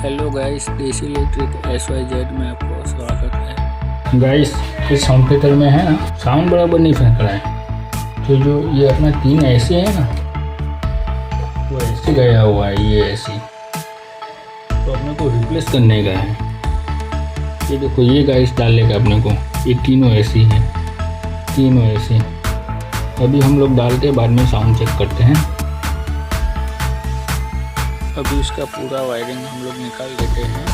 Hello guys, देसी electric XYZ में आपको स्वागत है। गाइस, इस होम थिएटर में है ना, साउंड बराबर नहीं फेंक रहा है। तो जो ये अपना 3 AC है ना, वो AC गया हुआ है, ये AC तो अपने को रिप्लेस करने का है। ये देखो, ये गाइस डालेगा अपने को, ये तीनों AC है, तीनों AC। अभी हम लोग डाल के बाद में साउंड चेक करते हैं। अभी इसका पूरा वायरिंग हम लोग निकाल देते हैं।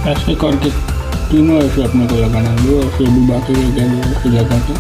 ऐसे करके तीनों ऐसे अपने को लगाना है, वो ऐसे भी बाकी ऐसे लगा के।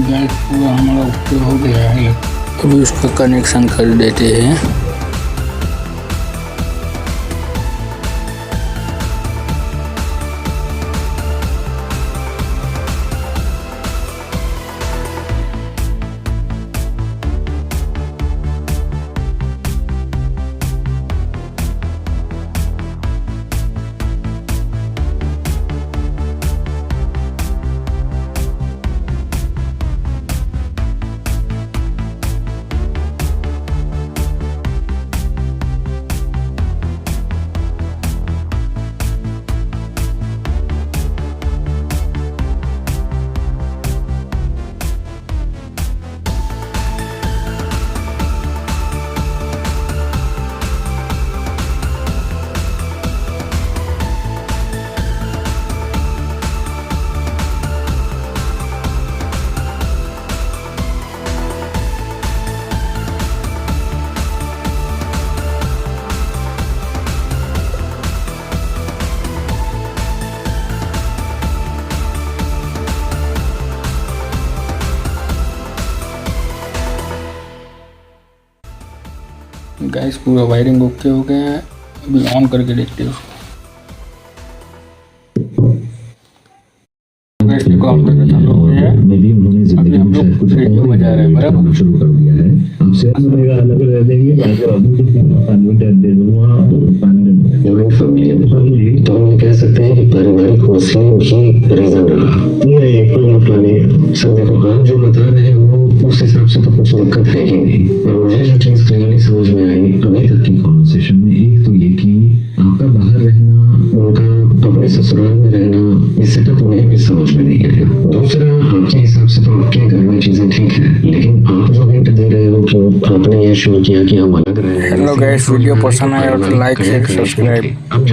गैस पूरा हमारा ऊपर हो गया है। अभी उसका कनेक्शन कर देते हैं। गैस पूरा वायरिंग ओके हो गया है। अभी ऑन करके देखते हैं उसको। गैस को ऑन करके चालू हो गया है। अभी हम लोग रेडियो बजा रहे हैं, बराबर शुरू कर दिया है। हमसे अलग रह देंगे। कह सकते हैं कि पारिवारिक मसले ही रीजन रहा। नहीं, कोई मसला नहीं है सर। देखो, आप जो बता रहे हैं वो उस हिसाब से तो कुछ दिक्कत है ही नहीं। और मुझे जो चीज क्लियरली समझ में आई अभी तक की कॉन्वर्सेशन में, एक तो ये कि आपका बाहर रहना, उनका अपने ससुराल में रहना, ये सेटअप उन्हें भी समझ में नहीं आया। दूसरा, आपके हिसाब से तो आपके घर में चीजें ठीक है, लेकिन आप जो हिंट दे रहे हो कि आपने ये शुरू किया कि हम अलग रहे हैं। हेलो गाइस, वीडियो पसंद आया तो लाइक शेयर सब्सक्राइब।